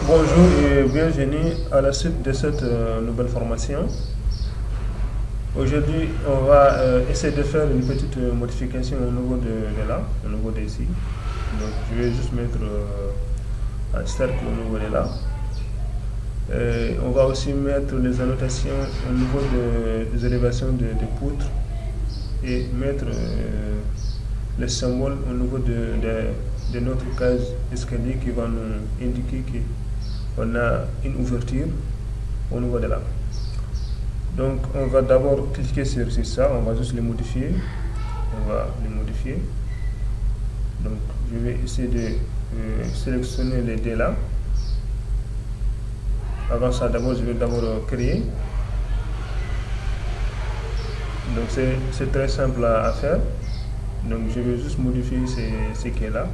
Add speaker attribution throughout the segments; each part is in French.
Speaker 1: Bonjour et bienvenue à la suite de cette nouvelle formation. Aujourd'hui, on va essayer de faire une petite modification au niveau de là, au niveau d'ici. Donc, je vais juste mettre un cercle au niveau de là. Et on va aussi mettre les annotations au niveau des élévations de poutres et mettre les symboles au niveau de notre case escalier qui va nous indiquer qu'on a une ouverture au niveau de là. Donc on va d'abord cliquer sur ça, on va juste les modifier. On va les modifier. Donc je vais essayer de sélectionner les dés là. Avant ça, d'abord, je vais d'abord créer. Donc c'est très simple à faire. Donc je vais juste modifier ce qui est là.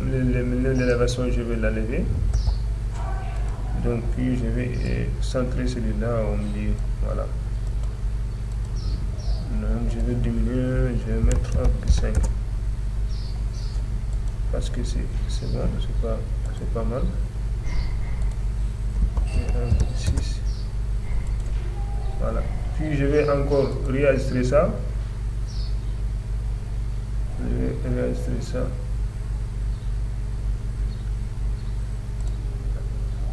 Speaker 1: L'élévation, je vais la lever. Donc puis je vais centrer celui-là au milieu. Voilà. Donc je vais diminuer, je vais mettre 1,5. Parce que c'est bon, c'est pas mal. Et 1,6. Voilà. Puis je vais encore réajuster ça. Je vais réajuster ça.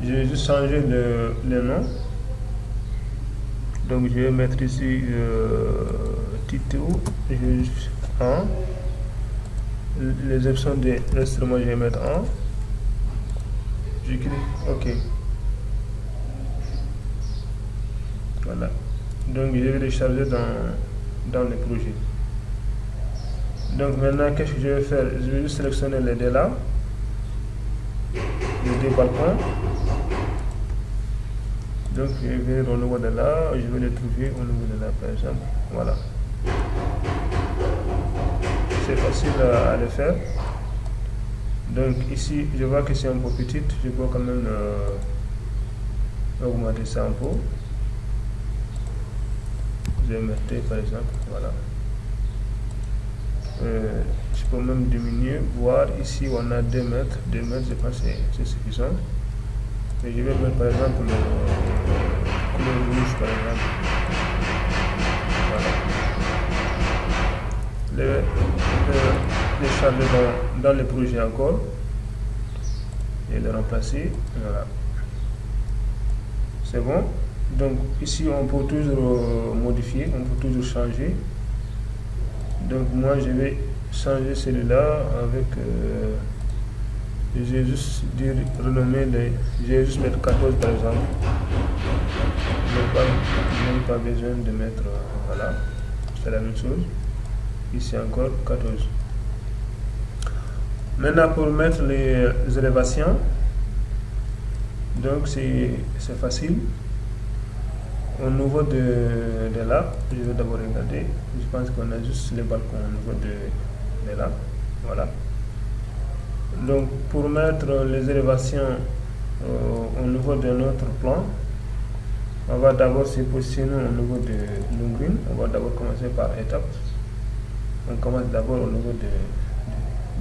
Speaker 1: Je vais juste changer le nom. Donc je vais mettre ici titre. Je vais juste 1. Les options de l'instrument, je vais mettre 1. Je clique OK. Voilà. Donc je vais les charger dans le projet. Donc maintenant, qu'est-ce que je vais faire? Je vais juste sélectionner les dés là. Les deux balcons. Donc je vais venir au niveau de là, je vais les trouver au niveau de là par exemple. Voilà. C'est facile à le faire. Donc ici, je vois que c'est un peu petit, je peux quand même augmenter ça un peu. Je vais mettre par exemple, voilà. Je peux même diminuer, voir ici on a 2 mètres, 2 mètres je pense que c'est suffisant. Et je vais mettre par exemple le couleur rouge par exemple. Voilà. Les charger dans le projet encore. Et le remplacer. Voilà. C'est bon. Donc ici on peut toujours modifier, on peut toujours changer. Donc moi je vais changer celui-là avec je vais juste dire renommer je vais juste mettre 14 par exemple. Je n'ai pas besoin de mettre voilà, c'est la même chose. Ici encore 14. Maintenant pour mettre les élévations, donc c'est facile. Au niveau de là, je vais d'abord regarder. Je pense qu'on a juste les balcons au niveau de là. Voilà. Donc pour mettre les élévations au niveau de notre plan, on va d'abord se positionner au niveau de l'Ungreen. On va d'abord commencer par étape. On commence d'abord au niveau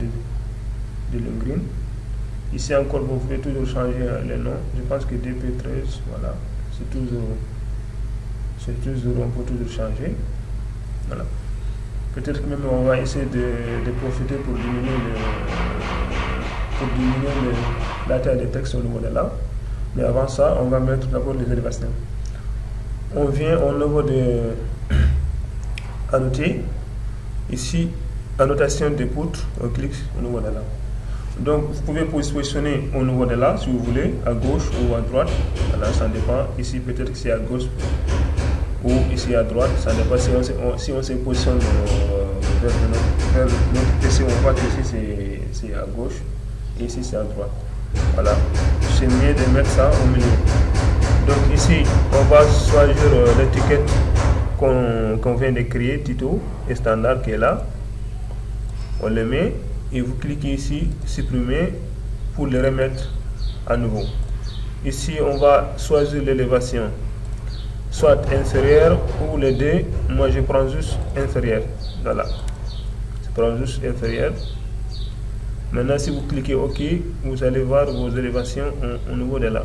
Speaker 1: de l'Ungreen. Ici encore, vous pouvez toujours changer les noms. Je pense que DP13, voilà, c'est toujours, on peut toujours changer. Voilà. Peut-être que même on va essayer de profiter pour diminuer la taille des textes au niveau de là. Mais avant ça, on va mettre d'abord les élévations. On vient au niveau de annoter. Ici, annotation des poutres, on clique au niveau de là. Donc vous pouvez positionner au niveau de là si vous voulez, à gauche ou à droite. Voilà, ça dépend. Ici peut-être que c'est à gauche ou ici à droite. Ça dépend si on se positionne vers notre PC, on voit que ici c'est à gauche et ici c'est à droite. Voilà. C'est mieux de mettre ça au milieu. Donc ici on va choisir l'étiquette qu'on vient de créer, Tito et standard qui est là. On le met. Et vous cliquez ici, supprimer pour le remettre à nouveau. Ici, on va choisir l'élévation, soit inférieure ou les deux. Moi, je prends juste inférieure. Voilà. Je prends juste inférieure. Maintenant, si vous cliquez OK, vous allez voir vos élévations au niveau de là.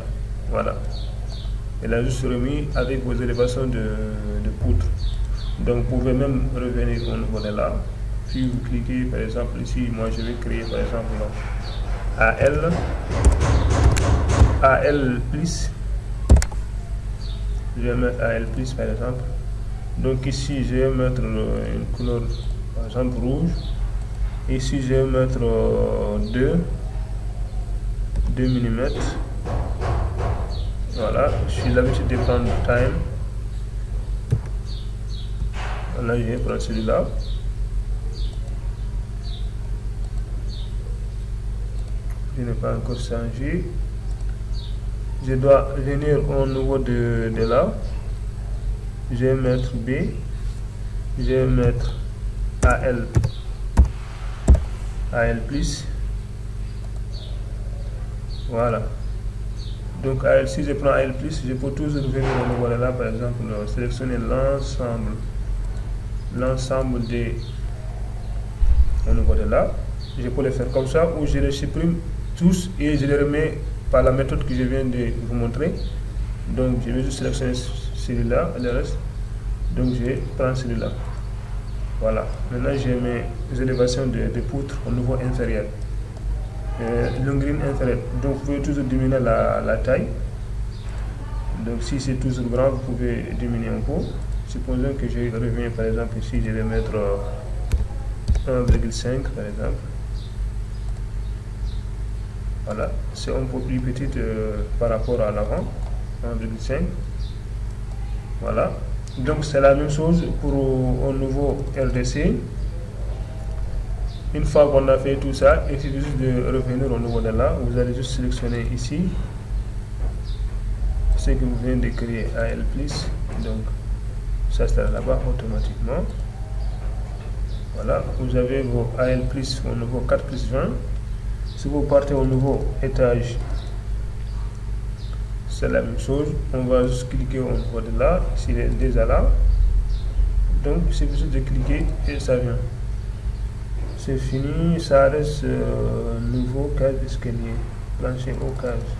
Speaker 1: Voilà. Elle a juste remis avec vos élévations de poutre. Donc, vous pouvez même revenir au niveau de là. Si vous cliquez, par exemple, ici, moi je vais créer par exemple AL plus. Je vais mettre AL plus par exemple. Donc ici, je vais mettre une couleur par exemple rouge. Ici, je vais mettre 2 mm. Voilà, je suis l'habitude de prendre time. Là, je vais prendre celui-là. Je n'ai pas encore changé. Je dois venir au niveau de là. Je vais mettre B. Je vais mettre AL plus. Voilà. Donc si je prends AL plus, je peux toujours venir au niveau de là, par exemple, sélectionner l'ensemble des au niveau de là. Je peux le faire comme ça, ou je les supprime tous et je les remets par la méthode que je viens de vous montrer. Donc je vais juste sélectionner celui-là et le reste. Donc je vais prendre celui-là. Voilà. Maintenant j'ai mes élévations de poutres au niveau inférieur. Longrine inférieure. Donc vous pouvez toujours diminuer la taille. Donc si c'est toujours grand, vous pouvez diminuer un peu. Supposons que je reviens par exemple ici, je vais mettre 1,5 par exemple. Voilà, c'est un peu plus petit par rapport à l'avant, 1,5. Voilà, donc c'est la même chose pour au nouveau RDC. Une fois qu'on a fait tout ça, il suffit juste de revenir au niveau de là. Vous allez juste sélectionner ici ce que vous venez de créer AL+. Donc ça sera là-bas automatiquement. Voilà, vous avez vos AL+ au niveau 4+20. Si vous partez au nouveau étage, c'est la même chose. On va juste cliquer au niveau de là, s'il est déjà là. Donc, c'est juste de cliquer et ça vient. C'est fini, ça reste nouveau case d'escalier, plancher au case.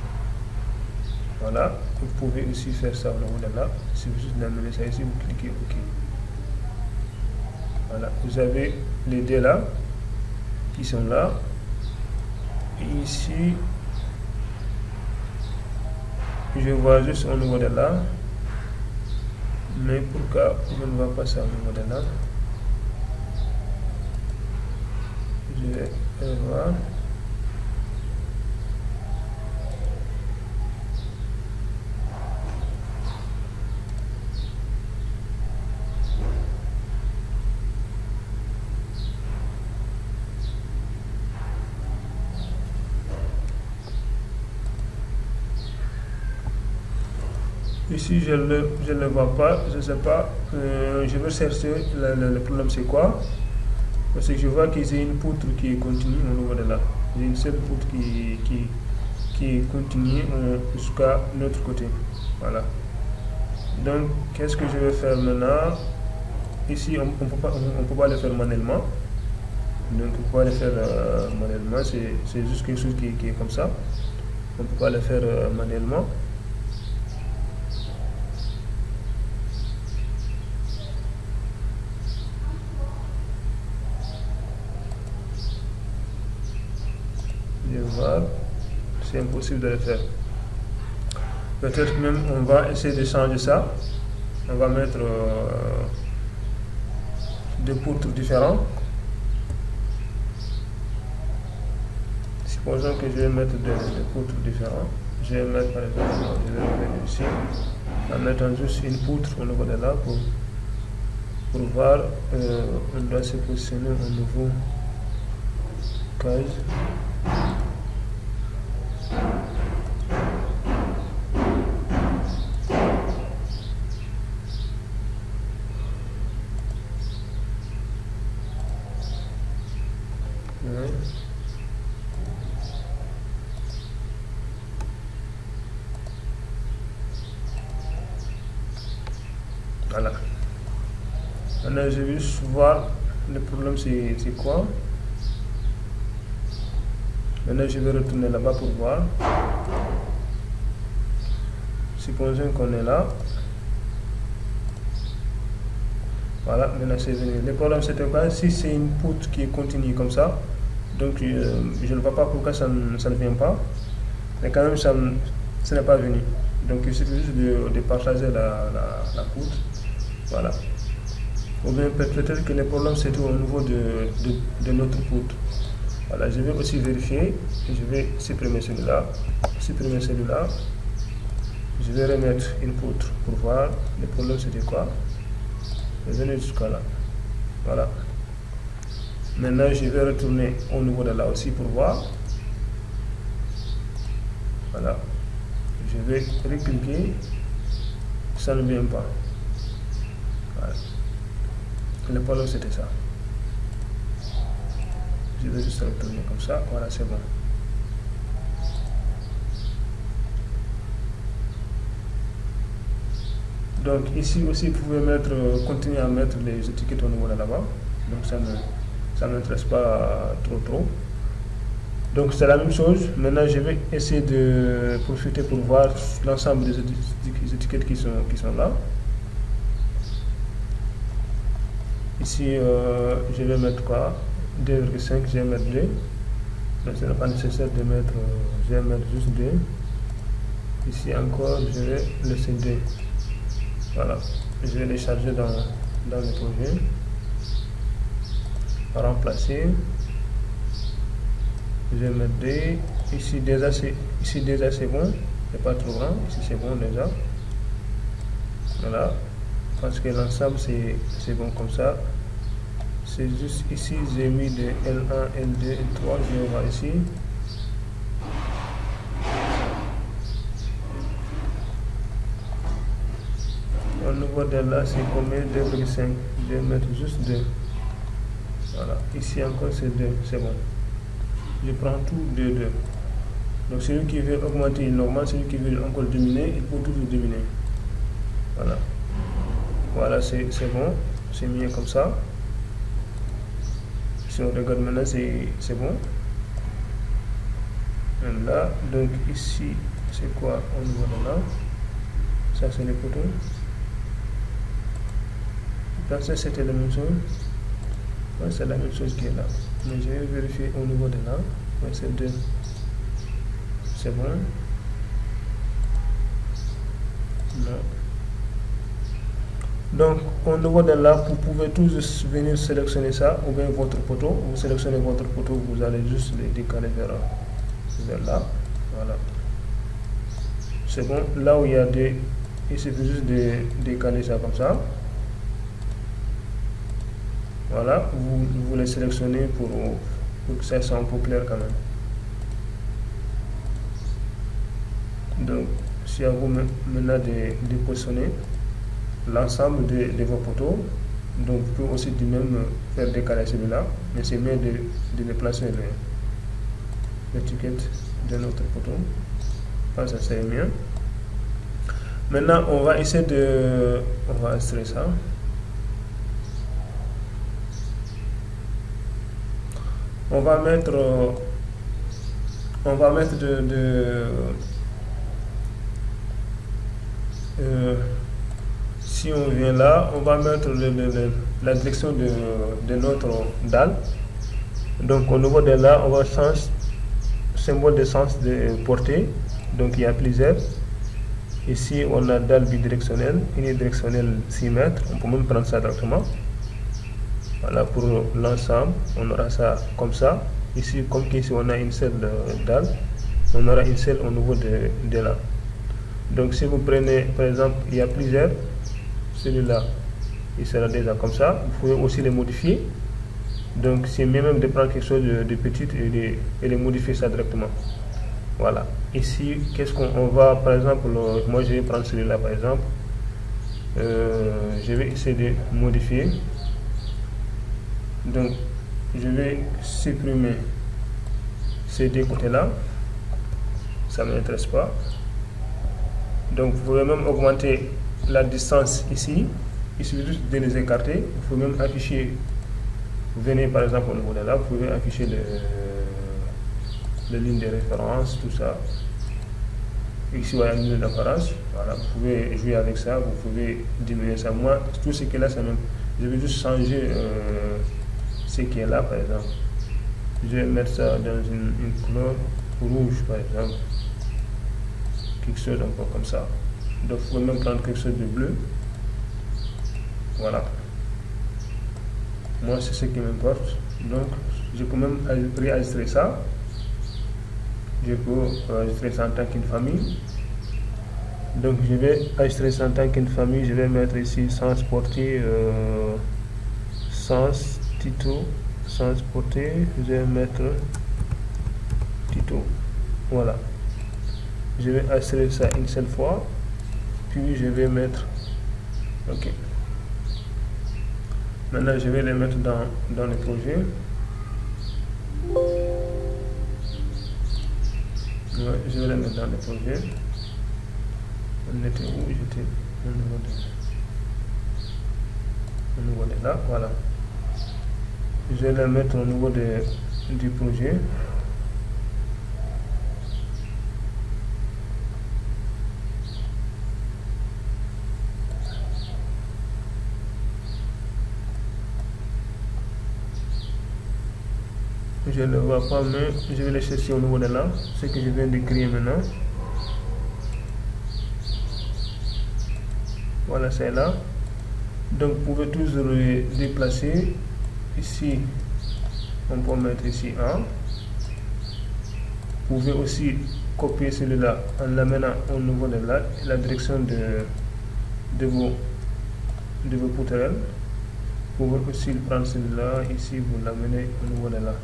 Speaker 1: Voilà, vous pouvez aussi faire ça au niveau de là. C'est juste d'amener ça ici, vous cliquez OK. Voilà, vous avez les deux là qui sont là. Ici, je vois juste au niveau de là, mais pourquoi je ne vois pas ça au niveau de là? Je vais voir. Ici, je ne le vois pas, je ne sais pas. Je vais chercher le problème, c'est quoi? Parce que je vois que j'ai une poutre qui est continue au niveau de là. J'ai une seule poutre qui est continue jusqu'à l'autre côté. Voilà. Donc, qu'est-ce que je vais faire maintenant? Ici, on ne peut pas le faire manuellement. Donc, on peut pas le faire manuellement. C'est juste quelque chose qui est comme ça. On ne peut pas le faire manuellement. C'est impossible de le faire. Peut-être même on va essayer de changer ça. On va mettre deux poutres différents. Supposons que je vais mettre des poutres différents. Je vais mettre par exemple, je vais revenir ici en mettant juste une poutre au niveau de là pour voir. On doit se positionner au nouveau case. Voilà. Maintenant, je vais juste voir le problème, c'est quoi. Maintenant, je vais retourner là-bas pour voir. Supposons qu'on est là. Voilà, maintenant c'est venu. Le problème c'était quoi? Si c'est une poutre qui est continue comme ça, donc je ne vois pas pourquoi ça ne vient pas. Mais quand même, ça n'est pas venu. Donc il suffit juste de partager la poutre. Voilà. Ou bien peut-être que le problème c'était au niveau de notre poutre. Voilà, je vais aussi vérifier. Je vais supprimer celui-là. Supprimer celui-là. Je vais remettre une poutre pour voir le problème c'était quoi. Je vais venir jusqu'à là. Voilà. Maintenant je vais retourner au niveau de là aussi pour voir. Voilà. Je vais recliquer. Ça ne vient pas. Voilà. Le problème c'était ça. Je vais juste retourner comme ça. Voilà, c'est bon. Donc ici aussi vous pouvez continuer à mettre les étiquettes au niveau de là-bas. Donc ça ne m'intéresse pas trop. Donc c'est la même chose. Maintenant je vais essayer de profiter pour voir l'ensemble des étiquettes qui sont là. Ici je vais mettre quoi? 2,5, je vais mettre 2. Donc ce n'est pas nécessaire de mettre, je vais mettre juste 2. Ici encore je vais laisser 2. Voilà, je vais les charger dans le projet. Remplacer. Je vais mettre 2. Ici déjà c'est bon, c'est pas trop grand. Ici c'est bon déjà. Voilà, parce que l'ensemble c'est bon comme ça. C'est juste ici j'ai mis de L1, L2, L3. Je vais voir ici. Au niveau de là, c'est combien? 2,5. Je vais mettre juste 2. Voilà. Ici encore, c'est 2. C'est bon. Je prends tout de 2. Donc, celui qui veut augmenter est normal. Celui qui veut encore diminuer, il peut toujours diminuer. Voilà. Voilà, c'est bon. C'est mieux comme ça. Si on regarde maintenant, c'est bon. Même là. Donc, ici, c'est quoi au niveau de là? Ça, c'est les poteaux. Ça c'était la même chose. Ouais, c'est la même chose qui est là. Mais je vais vérifier au niveau de là. Ouais, c'est 2. C'est bon. Non. Donc au niveau de là, vous pouvez tous venir sélectionner ça, ou bien votre poteau. Vous sélectionnez votre poteau, vous allez juste les décaler vers là. Voilà. C'est bon. Là où il y a des, il suffit juste de décaler ça comme ça. Voilà, vous les sélectionnez pour que ça soit un peu clair quand même. Donc, si à vous maintenant de positionner l'ensemble de vos poteaux, donc vous pouvez aussi du même faire décaler celui-là, mais c'est mieux de déplacer l'étiquette de notre poteau. Ça c'est mieux. Maintenant, on va essayer on va extraire ça. On va mettre si on vient là, on va mettre la direction de notre dalle. Donc au niveau de là, on va changer symbole de sens de portée. Donc il y a plusieurs. Ici on a dalle bidirectionnelle, unidirectionnelle 6 mètres. On peut même prendre ça directement. Voilà, pour l'ensemble, on aura ça comme ça. Ici, comme ici, on a une seule dalle, on aura une seule au niveau de là. Donc, si vous prenez, par exemple, il y a plusieurs, celui-là, il sera déjà comme ça. Vous pouvez aussi les modifier. Donc, c'est mieux même de prendre quelque chose de petit et de modifier ça directement. Voilà. Ici, qu'est-ce qu'on va, par exemple, moi je vais prendre celui-là, par exemple. Je vais essayer de modifier. Donc, je vais supprimer ces deux côtés-là. Ça ne m'intéresse pas. Donc, vous pouvez même augmenter la distance ici. Il suffit juste de les écarter. Vous pouvez même afficher. Vous venez par exemple au niveau de là. Vous pouvez afficher les lignes de référence, tout ça. Ici, voilà une ligne d'apparence. Voilà, vous pouvez jouer avec ça, vous pouvez diminuer ça. Moi, tout ce qui est là, c'est même. Je vais juste changer ce qui est là, par exemple. Je vais mettre ça dans une couleur rouge, par exemple. Quelque chose un peu comme ça. Donc, vous pouvez même prendre quelque chose de bleu. Voilà. Moi, c'est ce qui m'importe. Donc, je peux même réenregistrer ça. Je peux enregistrer ça en tant qu'une famille. Donc, je vais enregistrer ça en tant qu'une famille. Je vais mettre ici sans portée, sans titre, sans portée. Je vais mettre titre. Voilà. Je vais enregistrer ça une seule fois. Puis, je vais mettre. OK. Maintenant, je vais les mettre dans le projet. Ouais, je vais les mettre dans le projet. On était où? J'étais au niveau de là. Voilà. Je vais les mettre au niveau du projet. Je ne le vois pas, mais je vais le chercher au niveau de là, ce que je viens de créer maintenant. Voilà, c'est là. Donc, vous pouvez toujours le déplacer. Ici, on peut mettre ici 1. Vous pouvez aussi copier celui-là en l'amenant au niveau de là, la direction de vos poutrelles. Vous pouvez aussi prendre celui-là, ici, vous l'amenez au niveau de là.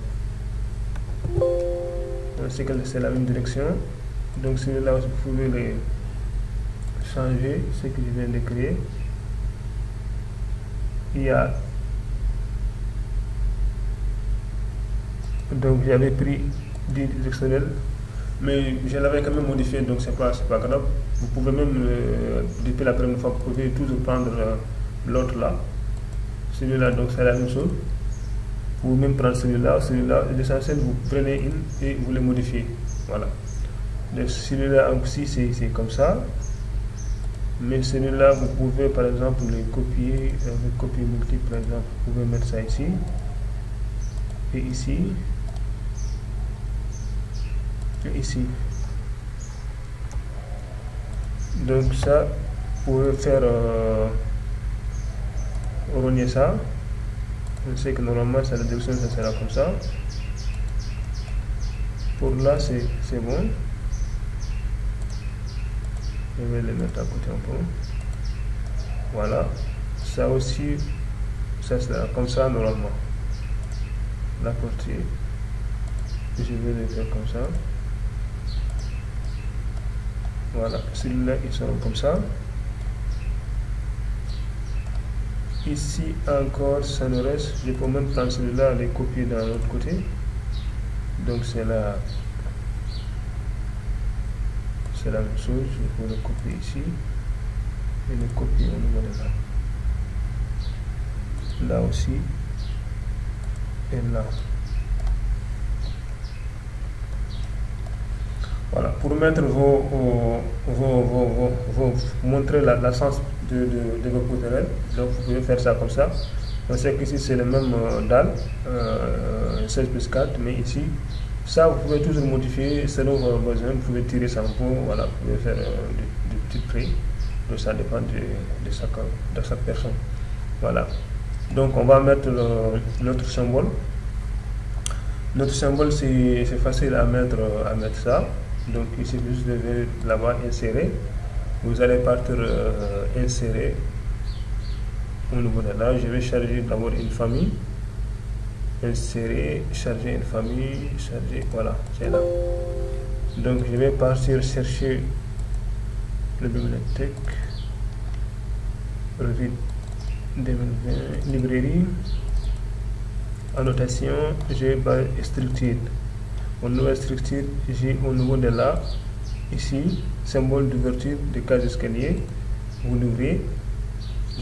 Speaker 1: C'est la même direction. Donc celui-là, vous pouvez les changer, ce que je viens de créer. Il y a donc j'avais pris des directionnels, mais je l'avais quand même modifié, donc c'est pas grave. Vous pouvez même depuis la première fois, vous pouvez toujours prendre l'autre là. Celui-là, donc c'est la même chose. Vous pouvez même prendre celui-là, l'essentiel, vous prenez une et vous le modifiez. Voilà. Donc celui-là aussi, c'est comme ça. Mais celui-là, vous pouvez par exemple le copier avec copier multiple, par exemple. Vous pouvez mettre ça ici. Et ici. Et ici. Donc ça, vous pouvez faire rogner ça. Je sais que normalement, ça, la direction, ça sera comme ça. Pour là, c'est bon. Je vais les mettre à côté un peu. Voilà. Ça aussi, ça sera comme ça normalement. La partie, je vais les faire comme ça. Voilà. Celui-là, ils seront comme ça. Ici encore, ça nous reste. Je peux même prendre celui-là et les copier dans l'autre côté. Donc c'est la même chose. Je peux le copier ici et le copier au niveau de là. Là aussi et là. Voilà, pour mettre montrer la sens de vos poutrelles. Donc vous pouvez faire ça comme ça. On sait qu'ici c'est le même dalle, 16+4, mais ici, ça vous pouvez toujours modifier selon vos besoins. Vous pouvez tirer ça un peu, voilà, vous pouvez faire des petits traits. Donc ça dépend de chaque personne. Voilà. Donc on va mettre notre symbole. Notre symbole, c'est facile à mettre ça. Donc ici, juste de là-bas, insérer. Vous allez partir insérer au niveau de là. Je vais charger d'abord une famille. Insérer, charger une famille, charger, voilà, c'est là. Donc je vais partir chercher la bibliothèque. Revue 2020, librairie. Annotation, j'ai structure. Au niveau de structure, j'ai au niveau de là, ici, symbole d'ouverture de case escalier. Vous l'ouvrez,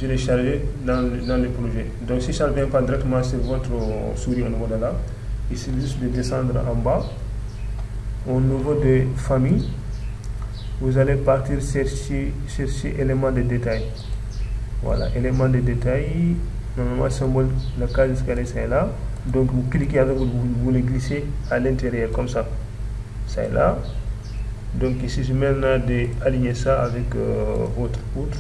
Speaker 1: je l'ai chargé dans le projet. Donc si ça ne vient pas directement sur votre souris au niveau de là, il suffit juste de descendre en bas au niveau de famille, vous allez partir chercher éléments de détail. Voilà, éléments de détail, normalement symbole, la case escalier c'est là. Donc vous cliquez avec, vous les glissez à l'intérieur comme ça. Ça est là. Donc ici je mets maintenant d'aligner ça avec votre poutre.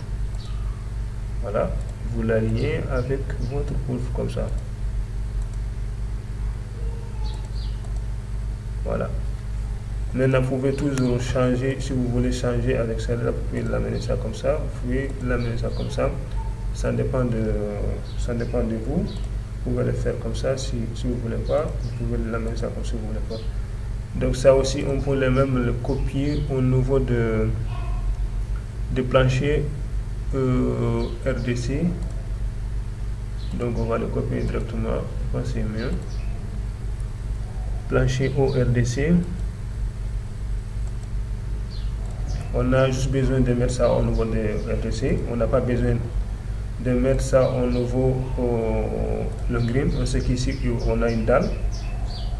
Speaker 1: Voilà, vous l'alignez avec votre poutre comme ça. Voilà. Maintenant vous pouvez toujours changer, si vous voulez changer avec celle-là, vous pouvez l'amener ça comme ça, vous pouvez l'amener ça comme ça. Ça dépend de vous. Vous pouvez le faire comme ça, si vous voulez pas, vous pouvez l'amener ça comme si vous voulez pas. Donc ça aussi, on peut même le copier au niveau de plancher RDC. Donc on va le copier directement, je pense que c'est mieux. Plancher ORDC. On a juste besoin de mettre ça au niveau de RDC. On n'a pas besoin de mettre ça au niveau le green. On sait qu'ici on a une dalle.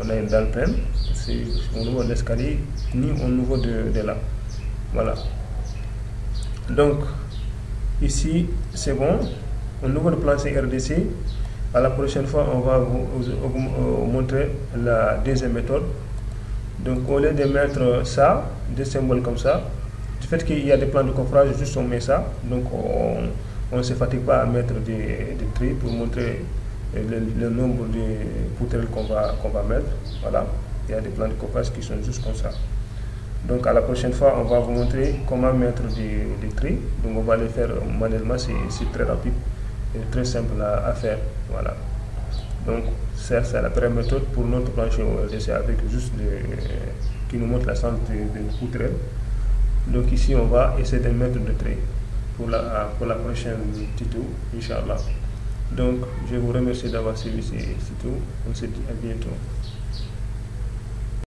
Speaker 1: On a une dalle pleine. C'est au niveau de l'escalier ni au niveau de là. Voilà. Donc ici c'est bon. Au niveau de plancher RDC, à la prochaine fois on va vous montrer la deuxième méthode. Donc au lieu de mettre ça, des symboles comme ça, du fait qu'il y a des plans de coffrage, juste on met ça. Donc on ne se fatigue pas à mettre des traits pour montrer le nombre de poutrelles qu'on va mettre. Voilà, il y a des plans de coffrage qui sont juste comme ça. Donc à la prochaine fois, on va vous montrer comment mettre des traits. Donc on va les faire manuellement, c'est très rapide et très simple à faire. Voilà. Donc ça c'est la première méthode pour notre plancher ORDC avec juste qui nous montre la centre de poutrelles. Donc ici on va essayer de mettre des traits pour la prochaine tuto, Inch'Allah. Donc je vous remercie d'avoir suivi ce tuto. On se dit à bientôt.